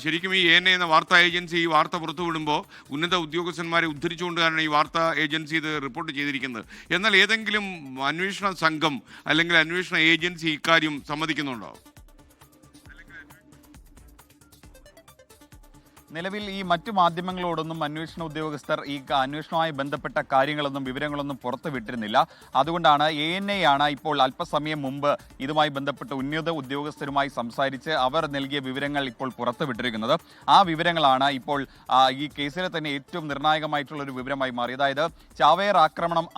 ശരിക്കും ഈ ANA എന്ന വാർത്താ ഏജൻസി ഈ വാർത്ത പുറത്തുവിടുമ്പോൾ ഉന്നത ഉദ്യോഗസ്ഥന്മാരെ ഉദ്ധരിച്ചുകൊണ്ടാണ് ഈ വാർത്താ ഏജൻസി ഇത് റിപ്പോർട്ട് ചെയ്തിരിക്കുന്നത്. എന്നാൽ ഏതെങ്കിലും അന്വേഷണ സംഘം അല്ലെങ്കിൽ അന്വേഷണ ഏജൻസി ഇക്കാര്യം സമ്മതിക്കുന്നുണ്ടോ? നിലവിൽ ഈ മറ്റു മാധ്യമങ്ങളോടൊന്നും അന്വേഷണ ഉദ്യോഗസ്ഥർ ഈ അന്വേഷണവുമായി ബന്ധപ്പെട്ട കാര്യങ്ങളൊന്നും വിവരങ്ങളൊന്നും പുറത്തുവിട്ടിരുന്നില്ല. അതുകൊണ്ടാണ് ANA ആണ് ഇപ്പോൾ അല്പസമയം മുമ്പ് ഇതുമായി ബന്ധപ്പെട്ട് ഉന്നത ഉദ്യോഗസ്ഥരുമായി സംസാരിച്ച് അവർ നൽകിയ വിവരങ്ങൾ ഇപ്പോൾ പുറത്തുവിട്ടിരിക്കുന്നത്. ആ വിവരങ്ങളാണ് ഇപ്പോൾ ഈ കേസിലെ തന്നെ ഏറ്റവും നിർണായകമായിട്ടുള്ള ഒരു വിവരമായി മാറി. അതായത് ചാവേർ ആക്രമണം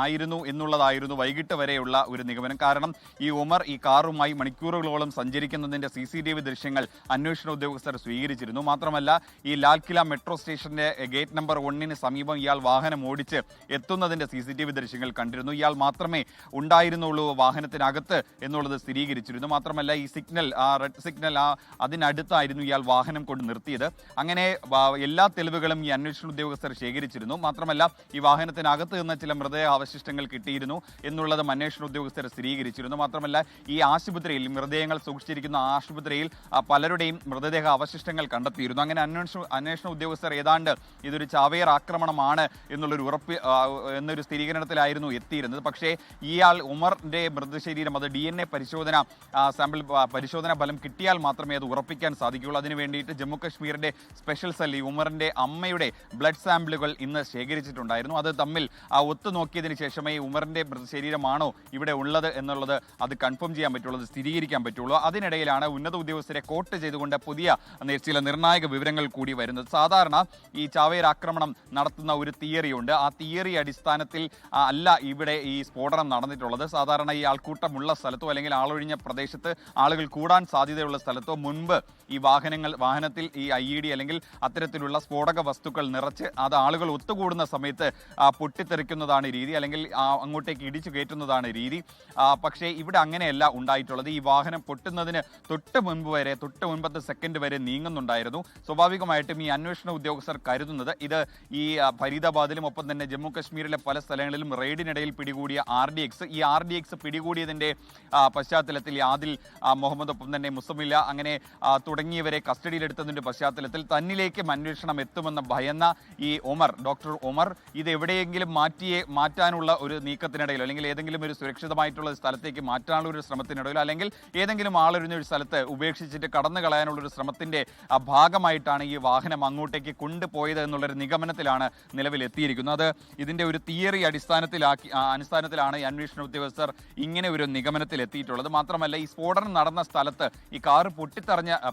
ആയിരുന്നു എന്നുള്ളതായിരുന്നു വൈകിട്ട് വരെയുള്ള ഒരു നിഗമനം. കാരണം ഈ ഉമർ ഈ കാറുമായി മണിക്കൂറുകളോളം സഞ്ചരിക്കുന്നതിന്റെ CCTV ദൃശ്യങ്ങൾ അന്വേഷണ ഉദ്യോഗസ്ഥർ സ്വീകരിച്ചിരുന്നു. മാത്രമല്ല ഈ ലാൽക്കില മെട്രോ സ്റ്റേഷന്റെ ഗേറ്റ് നമ്പർ 1 സമീപം ഇയാൾ വാഹനം ഓടിച്ച് എത്തുന്നതിന്റെ CCTV ദൃശ്യങ്ങൾ കണ്ടിരുന്നു. ഇയാൾ മാത്രമേ ഉണ്ടായിരുന്നുള്ളൂ വാഹനത്തിനകത്ത് എന്നുള്ളത് സ്ഥിരീകരിച്ചിരുന്നു. മാത്രമല്ല ഈ സിഗ്നൽ, റെഡ് സിഗ്നൽ, അതിനടുത്തായിരുന്നു ഇയാൾ വാഹനം കൊണ്ട് നിർത്തിയത്. അങ്ങനെ എല്ലാ തെളിവുകളും ഈ അന്വേഷണ ഉദ്യോഗസ്ഥർ ശേഖരിച്ചിരുന്നു. മാത്രമല്ല ഈ വാഹനത്തിനകത്ത് നിന്ന് ചില മൃതദേഹ അവശിഷ്ടങ്ങൾ കിട്ടിയിരുന്നു എന്നുള്ളതും അന്വേഷണ ഉദ്യോഗസ്ഥർ സ്ഥിരീകരിച്ചിരുന്നു. മാത്രമല്ല ഈ ആശുപത്രിയിൽ മൃതദേഹങ്ങൾ സൂക്ഷിച്ചിരിക്കുന്ന ആശുപത്രിയിൽ പലരുടെയും മൃതദേഹ അവശിഷ്ടങ്ങൾ കണ്ടെത്തിയിരുന്നു. അങ്ങനെ അന്വേഷണ ഉദ്യോഗസ്ഥർ ഏതാണ്ട് ഇതൊരു ചാവേർ ആക്രമണമാണ് എന്നൊരു സ്ഥിരീകരണത്തിലായിരുന്നു എത്തിയിരുന്നത്. പക്ഷേ ഇയാൾ ഉമറിന്റെ മൃതശരീരം അത് DNA പരിശോധന ഫലം കിട്ടിയാൽ മാത്രമേ അത് ഉറപ്പിക്കാൻ സാധിക്കുകയുള്ളൂ. അതിനു വേണ്ടിയിട്ട് ജമ്മു കശ്മീരിന്റെ സ്പെഷ്യൽ സെൽ ഈ ഉമറിന്റെ അമ്മയുടെ ബ്ലഡ് സാമ്പിളുകൾ ഇന്ന് ശേഖരിച്ചിട്ടുണ്ടായിരുന്നു. അത് തമ്മിൽ ഒത്തുനോക്കിയതിന് ശേഷമേ ഉമറിന്റെ മൃതശരീരമാണോ ഇവിടെ ഉള്ളത് എന്നുള്ളത് അത് കൺഫേം ചെയ്യാൻ പറ്റുള്ളൂ, അത് സ്ഥിരീകരിക്കാൻ പറ്റുള്ളൂ. അതിനിടയിലാണ് ഉന്നത ഉദ്യോഗസ്ഥരെ കോട്ട് ചെയ്തുകൊണ്ട് പുതിയ ചില നിർണായക വിവരങ്ങൾ കൂടി വരുന്നത്. സാധാരണ ഈ ചാവേർ ആക്രമണം നടത്തുന്ന ഒരു തിയറിയുണ്ട്. ആ തിയറി അടിസ്ഥാനത്തിൽ അല്ല ഇവിടെ ഈ സ്ഫോടനം നടന്നിട്ടുള്ളത്. സാധാരണ ഈ ആൾക്കൂട്ടമുള്ള സ്ഥലത്തോ അല്ലെങ്കിൽ ആളൊഴിഞ്ഞ പ്രദേശത്ത് ആളുകൾ കൂടാൻ സാധ്യതയുള്ള സ്ഥലത്തോ മുൻപ് ഈ വാഹനത്തിൽ ഈ IED അല്ലെങ്കിൽ അത്തരത്തിലുള്ള സ്ഫോടക വസ്തുക്കൾ നിറച്ച് അത് ആളുകൾ ഒത്തുകൂടുന്ന സമയത്ത് പൊട്ടിത്തെറിക്കുന്നതാണ് രീതി, അല്ലെങ്കിൽ അങ്ങോട്ടേക്ക് ഇടിച്ചു കയറ്റുന്നതാണ് രീതി. പക്ഷേ ഇവിടെ അങ്ങനെയല്ല ഉണ്ടായിട്ടുള്ളത്. ഈ വാഹനം പൊട്ടുന്നതിന് തൊട്ട് മുൻപത്തെ സെക്കൻഡ് വരെ നീങ്ങുന്നുണ്ടായിരുന്നു. സ്വാഭാവികമായിട്ടും ഈ അന്വേഷണ ഉദ്യോഗസ്ഥർ കരുതുന്നത് ഇത് ഈ ഫരീദാബാദിലും ഒപ്പം തന്നെ ജമ്മു കശ്മീരിലെ പല സ്ഥലങ്ങളിലും റെയ്ഡിനിടയിൽ പിടികൂടിയ ഈ RDX പിടികൂടിയതിന്റെ പശ്ചാത്തലത്തിൽ ആദിൽ മുഹമ്മദ് ഒപ്പം തന്നെ മുസമില്ല അങ്ങനെ തുടങ്ങിയവരെ കസ്റ്റഡിയിലെടുത്തതിന്റെ പശ്ചാത്തലത്തിൽ തന്നിലേക്കും അന്വേഷണം എത്തുമെന്ന് ഭയന്ന ഈ ഡോക്ടർ ഉമർ ഇത് എവിടെയെങ്കിലും മാറ്റാനുള്ള ഒരു നീക്കത്തിനിടയിലോ അല്ലെങ്കിൽ ഏതെങ്കിലും ഒരു സുരക്ഷിതമായിട്ടുള്ള സ്ഥലത്തേക്ക് മാറ്റാനുള്ള ഒരു ശ്രമത്തിനിടയിലോ അല്ലെങ്കിൽ ഏതെങ്കിലും ആളൊഴിഞ്ഞ ഒരു സ്ഥലത്ത് ഉപേക്ഷിച്ചിട്ട് കടന്നു കളയാനുള്ള ഒരു ശ്രമത്തിന്റെ ഭാഗമായിട്ടാണ് ഈ വാഹനം അങ്ങോട്ടേക്ക് കൊണ്ടുപോയത് എന്നുള്ളൊരു നിഗമനത്തിലാണ് നിലവിൽ എത്തിയിരിക്കുന്നത്. ഇതിന്റെ ഒരു തിയറി അടിസ്ഥാനത്തിലാണ് ഈ അന്വേഷണ ഉദ്യോഗസ്ഥർ ഇങ്ങനെ ഒരു നിഗമനത്തിൽ എത്തിയിട്ടുള്ളത്. മാത്രമല്ല ഈ സ്ഫോടനം നടന്ന സ്ഥലത്ത് ഈ കാറ്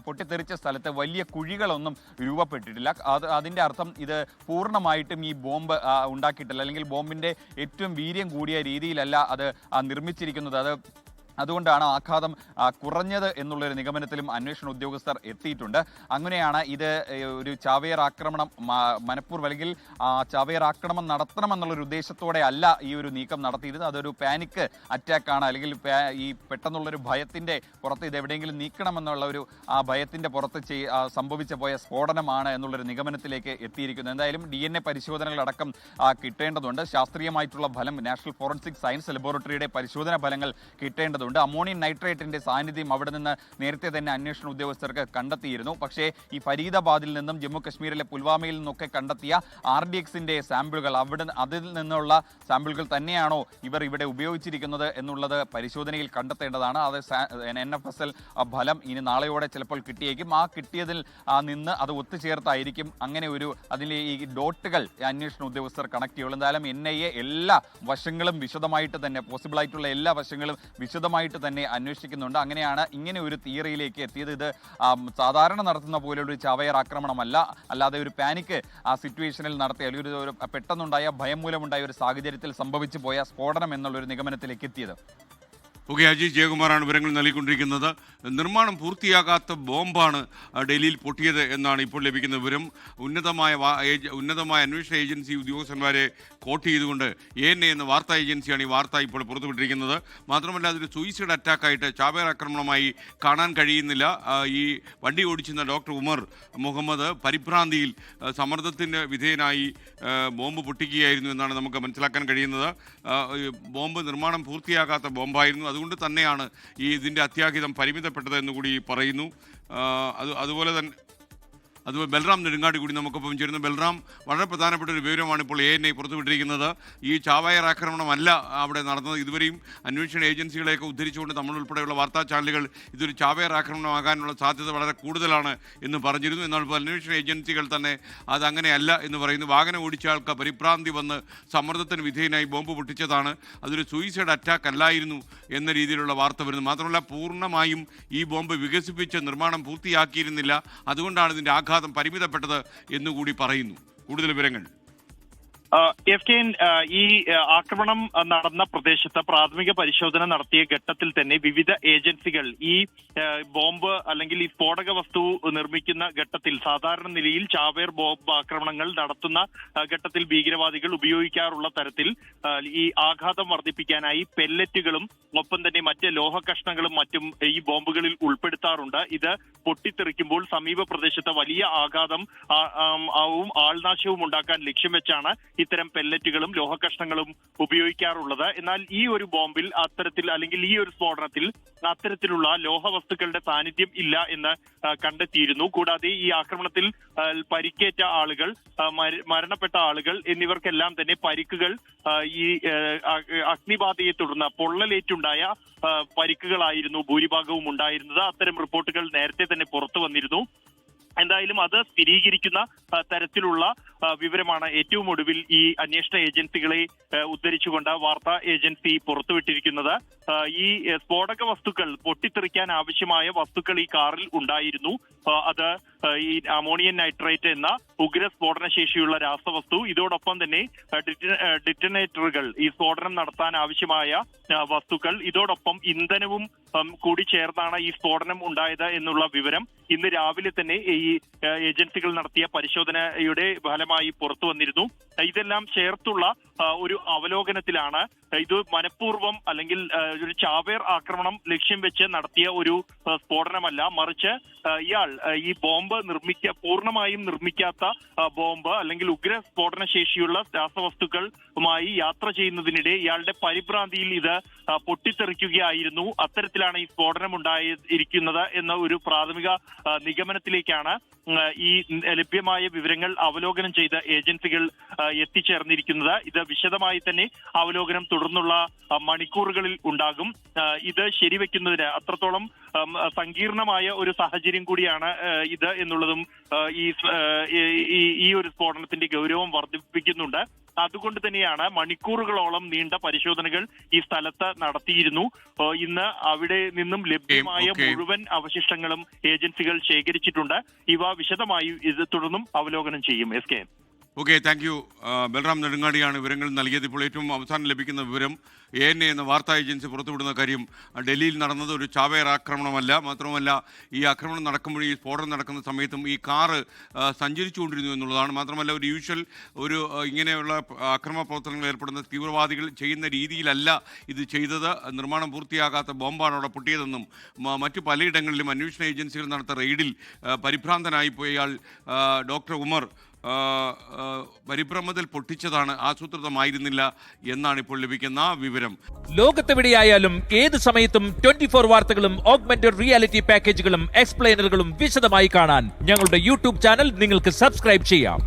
പൊട്ടിത്തെറിച്ച സ്ഥലത്ത് വലിയ കുഴികളൊന്നും രൂപപ്പെട്ടിട്ടില്ല. അതിന്റെ അർത്ഥം ഇത് പൂർണ്ണമായിട്ടും ഈ ബോംബ് ഉണ്ടാക്കിയിട്ടില്ല, അല്ലെങ്കിൽ ബോംബിന്റെ ഏറ്റവും വീര്യം കൂടിയ രീതിയിലല്ല അത് നിർമ്മിച്ചിരിക്കുന്നത്. അതുകൊണ്ടാണ് ആഘാതം കുറഞ്ഞത് എന്നുള്ളൊരു നിഗമനത്തിലും അന്വേഷണ ഉദ്യോഗസ്ഥർ എത്തിയിട്ടുണ്ട്. അങ്ങനെയാണ് ഇത് ഒരു ചാവേർ ആക്രമണം മനഃപൂർവ്വം അല്ലെങ്കിൽ ചാവേർ ആക്രമണം നടത്തണമെന്നുള്ളൊരു ഉദ്ദേശത്തോടെ അല്ല ഈ ഒരു നീക്കം നടത്തിയിരുന്നത്. അതൊരു പാനിക് അറ്റാക്കാണ്, അല്ലെങ്കിൽ ഈ പെട്ടെന്നുള്ളൊരു ഭയത്തിന്റെ പുറത്ത് ഇത് എവിടെയെങ്കിലും നീക്കണമെന്നുള്ള ഒരു ഭയത്തിന്റെ പുറത്ത് സംഭവിച്ചു പോയ സ്ഫോടനമാണ് എന്നുള്ളൊരു നിഗമനത്തിലേക്ക് എത്തിയിരിക്കുന്നത്. എന്തായാലും DNA പരിശോധനകളടക്കം കിട്ടേണ്ടതുണ്ട്. ശാസ്ത്രീയമായിട്ടുള്ള ഫലം നാഷണൽ ഫോറൻസിക് സയൻസ് ലബോറട്ടറിയുടെ പരിശോധനാ ഫലങ്ങൾ കിട്ടേണ്ടതുണ്ട്. അമോണിയം നൈട്രേറ്റിന്റെ സാന്നിധ്യം അവിടെ നിന്ന് നേരത്തെ തന്നെ അന്വേഷണ ഉദ്യോഗസ്ഥർക്ക് കണ്ടെത്തിയിരുന്നു. പക്ഷേ ഈ ഫരീദാബാദിൽ നിന്നും ജമ്മു കശ്മീരിലെ പുൽവാമയിൽ നിന്നൊക്കെ കണ്ടെത്തിയ RDXന്റെ സാമ്പിളുകൾ അതിൽ നിന്നുള്ള സാമ്പിളുകൾ തന്നെയാണോ ഇവർ ഇവിടെ ഉപയോഗിച്ചിരിക്കുന്നത് എന്നുള്ളത് പരിശോധനയിൽ കണ്ടെത്തേണ്ടതാണ്. അത് NFSL ഫലം ഇനി നാളെയോടെ ചിലപ്പോൾ കിട്ടിയേക്കും. കിട്ടിയതിൽ നിന്ന് അത് ഒത്തുചേർത്തായിരിക്കും അങ്ങനെ അതിലെ ഈ ഡോട്ടുകൾ അന്വേഷണ ഉദ്യോഗസ്ഥർ കണക്ട് ചെയ്യുള്ളൂ. എന്തായാലും NIA എല്ലാ വശങ്ങളും വിശദമായിട്ട് തന്നെ പോസിബിളായിട്ടുള്ള എല്ലാ വശങ്ങളും വിശദമായിട്ട് തന്നെ അന്വേഷിക്കുന്നുണ്ട്. അങ്ങനെയാണ് ഇങ്ങനെ ഒരു തിയറിയിലേക്ക് എത്തിയത്. ഇത് സാധാരണ നടത്തുന്ന പോലെയുള്ള ഒരു ചാവേർ ആക്രമണമല്ല, അല്ലാതെ ഒരു പാനിക് സിറ്റുവേഷനിൽ നടത്തിയ അല്ലെങ്കിൽ ഒരു പെട്ടെന്നുണ്ടായ ഭയം മൂലമുണ്ടായ ഒരു സാഹചര്യത്തിൽ സംഭവിച്ചു പോയ സ്ഫോടനം എന്നുള്ളൊരു നിഗമനത്തിലേക്ക് എത്തിയത്. അജീഷ് ജയകുമാറാണ് വിവരങ്ങൾ നൽകിക്കൊണ്ടിരിക്കുന്നത്. നിർമ്മാണം പൂർത്തിയാകാത്ത ബോംബാണ് ഡൽഹിയിൽ പൊട്ടിയത് എന്നാണ് ഇപ്പോൾ ലഭിക്കുന്ന വിവരം. ഉന്നതമായ അന്വേഷണ ഏജൻസി ഉദ്യോഗസ്ഥന്മാരെ കോട്ട് ചെയ്തുകൊണ്ട് ANA എന്ന വാർത്താ ഏജൻസിയാണ് ഈ വാർത്ത ഇപ്പോൾ പുറത്തുവിട്ടിരിക്കുന്നത്. മാത്രമല്ല അതൊരു സൂയിസൈഡ് അറ്റാക്കായിട്ട് ചാവേർ ആക്രമണമായി കാണാൻ കഴിയുന്നില്ല. ഈ വണ്ടി ഓടിച്ചിരുന്ന ഡോക്ടർ ഉമർ മുഹമ്മദ് പരിഭ്രാന്തിയിൽ സമ്മർദ്ദത്തിന് വിധേയനായി ബോംബ് പൊട്ടിക്കുകയായിരുന്നു എന്നാണ് നമുക്ക് മനസ്സിലാക്കാൻ കഴിയുന്നത്. ബോംബ് നിർമ്മാണം പൂർത്തിയാകാത്ത ബോംബായിരുന്നു. അതുകൊണ്ട് തന്നെയാണ് ഇതിൻ്റെ അത്യാഹിതം പരിമിതപ്പെട്ടത് എന്നുകൂടി പറയുന്നു. അതുപോലെ ബൽറാം നെടുങ്ങാടി കൂടി നമുക്കൊപ്പം ചേരുന്നു. ബൽറാം, വളരെ പ്രധാനപ്പെട്ട ഒരു വിവരമാണ് ഇപ്പോൾ ANI പുറത്തുവിട്ടിരിക്കുന്നത്. ഈ ചാവേർ ആക്രമണമല്ല അവിടെ നടന്നത്. ഇതുവരെയും അന്വേഷണ ഏജൻസികളെയൊക്കെ ഉദ്ധരിച്ചുകൊണ്ട് നമ്മളുൾപ്പെടെയുള്ള വാർത്താ ചാനലുകൾ ഇതൊരു ചാവേർ ആക്രമണമാകാനുള്ള സാധ്യത വളരെ കൂടുതലാണ് എന്ന് പറഞ്ഞിരുന്നു. എന്നാൽ ഇപ്പോൾ അന്വേഷണ ഏജൻസികൾ തന്നെ അതങ്ങനെയല്ല എന്ന് പറയുന്നു. വാഹനം ഓടിച്ച ആൾക്ക് പരിഭ്രാന്തി വന്ന് സമ്മർദ്ദത്തിന് വിധേയനായി ബോംബ് പൊട്ടിച്ചതാണ്, അതൊരു സൂയിസൈഡ് അറ്റാക്ക് അല്ലായിരുന്നു എന്ന രീതിയിലുള്ള വാർത്ത വരുന്നു. മാത്രമല്ല, പൂർണ്ണമായും ഈ ബോംബ് വികസിപ്പിച്ച് നിർമ്മാണം പൂർത്തിയാക്കിയിരുന്നില്ല, അതുകൊണ്ടാണ് ഇതിൻ്റെ ആഘാതം പരിമിതപ്പെട്ടത് എന്നുകൂടി പറയുന്നു. കൂടുതൽ വിവരങ്ങൾ FKN, ഈ ആക്രമണം നടന്ന പ്രദേശത്ത് പ്രാഥമിക പരിശോധന നടത്തിയ ഘട്ടത്തിൽ തന്നെ വിവിധ ഏജൻസികൾ ഈ ബോംബ് അല്ലെങ്കിൽ ഈ സ്ഫോടക വസ്തു നിർമ്മിക്കുന്ന ഘട്ടത്തിൽ സാധാരണ നിലയിൽ ചാവേർ ബോംബ് ആക്രമണങ്ങൾ നടത്തുന്ന ഘട്ടത്തിൽ ഭീകരവാദികൾ ഉപയോഗിക്കാറുള്ള തരത്തിൽ ഈ ആഘാതം വർദ്ധിപ്പിക്കാനായി പെല്ലറ്റുകളും ഒപ്പം തന്നെ മറ്റ് ലോഹ കഷ്ണങ്ങളും മറ്റും ഈ ബോംബുകളിൽ ഉൾപ്പെടുത്താറുണ്ട്. ഇത് പൊട്ടിത്തെറിക്കുമ്പോൾ സമീപ പ്രദേശത്ത് വലിയ ആഘാതം ആൾനാശവും ഉണ്ടാക്കാൻ ലക്ഷ്യം വെച്ചാണ് ഇത്തരം പെല്ലറ്റുകളും ലോഹകഷ്ണങ്ങളും ഉപയോഗിക്കാറുള്ളത്. എന്നാൽ ഈ ഒരു ബോംബിൽ അത്തരത്തിൽ അല്ലെങ്കിൽ ഈ ഒരു സ്ഫോടനത്തിൽ അത്തരത്തിലുള്ള ലോഹവസ്തുക്കളുടെ സാന്നിധ്യം ഇല്ല എന്ന് കണ്ടെത്തിയിരുന്നു. കൂടാതെ ഈ ആക്രമണത്തിൽ പരിക്കേറ്റ ആളുകൾ, മരണപ്പെട്ട ആളുകൾ എന്നിവർക്കെല്ലാം തന്നെ പരിക്കുകൾ ഈ അഗ്നിബാധയെ തുടർന്ന് പൊള്ളലേറ്റുണ്ടായ പരിക്കുകളായിരുന്നു ഭൂരിഭാഗവും ഉണ്ടായിരുന്നത്. അത്തരം റിപ്പോർട്ടുകൾ നേരത്തെ തന്നെ പുറത്തു വന്നിരുന്നു. എന്തായാലും അത് സ്ഥിരീകരിക്കുന്ന തരത്തിലുള്ള വിവരമാണ് ഏറ്റവും ഒടുവിൽ ഈ അന്വേഷണ ഏജൻസികളെ ഉദ്ധരിച്ചുകൊണ്ട് വാർത്താ ഏജൻസി പുറത്തുവിട്ടിരിക്കുന്നത്. ഈ സ്ഫോടക വസ്തുക്കൾ പൊട്ടിത്തെറിക്കാൻ ആവശ്യമായ വസ്തുക്കൾ ഈ കാറിൽ ഉണ്ടായിരുന്നു. അത് ഈ അമോണിയം നൈട്രേറ്റ് എന്ന ഉഗ്ര സ്ഫോടന ശേഷിയുള്ള രാസവസ്തു, ഇതോടൊപ്പം തന്നെ ഡിറ്റനേറ്ററുകൾ, ഈ സ്ഫോടനം നടത്താൻ ആവശ്യമായ വസ്തുക്കൾ, ഇതോടൊപ്പം ഇന്ധനവും കൂടി ചേർന്നാണ് ഈ സ്ഫോടനം ഉണ്ടായത് എന്നുള്ള വിവരം ഇന്ന് രാവിലെ തന്നെ ഈ ഏജൻസികൾ നടത്തിയ പരിശോധനയുടെ ഫലമായി പുറത്തു വന്നിരുന്നു. ഇതെല്ലാം ചേർത്തുള്ള ഒരു അവലോകനത്തിലാണ് ഇത് മനഃപൂർവ്വം അല്ലെങ്കിൽ ഒരു ചാവേർ ആക്രമണം ലക്ഷ്യം വെച്ച് നടത്തിയ ഒരു സ്ഫോടനമല്ല, മറിച്ച് ഇയാൾ ഈ ബോംബ് പൂർണ്ണമായും നിർമ്മിക്കാത്ത ബോംബ് അല്ലെങ്കിൽ ഉഗ്ര സ്ഫോടന ശേഷിയുള്ള രാസവസ്തുക്കളുമായി യാത്ര ചെയ്യുന്നതിനിടെ ഇയാളുടെ പരിഭ്രാന്തിയിൽ ഇത് പൊട്ടിത്തെറിക്കുകയായിരുന്നു. അത്തരത്തിലാണ് ഈ സ്ഫോടനം ഉണ്ടായിരിക്കുന്നത് എന്ന ഒരു പ്രാഥമിക നിഗമനത്തിലേക്കാണ് ഈ ലഭ്യമായ വിവരങ്ങൾ അവലോകനം ചെയ്ത ഏജൻസികൾ എത്തിച്ചേർന്നിരിക്കുന്നത്. ഇത് വിശദമായി തന്നെ അവലോകനം തുടർന്നുള്ള മണിക്കൂറുകളിൽ ഉണ്ടാകും. ഇത് ശരിവെക്കുന്നതിന് അത്രത്തോളം സങ്കീർണമായ ഒരു സാഹചര്യം കൂടിയാണ് ഇത് എന്നുള്ളതും ഈ ഒരു സ്ഫോടനത്തിന്റെ ഗൗരവം വർദ്ധിപ്പിക്കുന്നുണ്ട്. അതുകൊണ്ട് തന്നെയാണ് മണിക്കൂറുകളോളം നീണ്ട പരിശോധനകൾ ഈ സ്ഥലത്ത് നടത്തിയിരുന്നു. ഇന്ന് അവിടെ നിന്നും ലഭ്യമായ മുഴുവൻ അവശിഷ്ടങ്ങളും ഏജൻസികൾ ശേഖരിച്ചിട്ടുണ്ട്. ഇവ വിശദമായി ഇത് തുടർന്നും അവലോകനം ചെയ്യും. SK. Okay, thank you. Balram നെടുങ്ങാടിയാണ് വിവരങ്ങൾ നൽകിയത്. ഇപ്പോൾ ഏറ്റവും അവസാനം ലഭിക്കുന്ന വിവരം ANI എന്ന വാർത്താ ഏജൻസി പുറത്തുവിടുന്ന കാര്യം, ഡൽഹിയിൽ നടന്നത് ഒരു ചാവേർ ആക്രമണമല്ല. മാത്രമല്ല, ഈ ആക്രമണം നടക്കുമ്പോൾ, ഈ സ്ഫോടനം നടക്കുന്ന സമയത്തും ഈ കാറ് സഞ്ചരിച്ചുകൊണ്ടിരുന്നു എന്നുള്ളതാണ്. മാത്രമല്ല, ഒരു ഇങ്ങനെയുള്ള അക്രമ പ്രവർത്തനങ്ങളിൽ ഏർപ്പെടുന്ന തീവ്രവാദികൾ ചെയ്യുന്ന രീതിയിലല്ല ഇത് ചെയ്തത്. നിർമ്മാണം പൂർത്തിയാകാത്ത ബോംബാണ് അവിടെ പൊട്ടിയതെന്നും മറ്റു പലയിടങ്ങളിലും അന്വേഷണ ഏജൻസികൾ നടത്തിയ റെയ്ഡിൽ പരിഭ്രാന്തനായിപ്പോയാൽ ഡോക്ടർ ഉമർ പരിഭ്രമത്തിൽ പൊട്ടിച്ചതാണ്, ആസൂത്രിതമായിരുന്നില്ല എന്നാണ് ഇപ്പോൾ ലഭിക്കുന്ന വിവരം. ലോകത്തെവിടെയായാലും ഏത് സമയത്തും 24 വാർത്തകളും ഓഗ്മെന്റഡ് റിയാലിറ്റി പാക്കേജുകളും എക്സ്പ്ലെയിനറുകളും വിശദമായി കാണാൻ ഞങ്ങളുടെ യൂട്യൂബ് ചാനൽ നിങ്ങൾക്ക് സബ്സ്ക്രൈബ് ചെയ്യാം.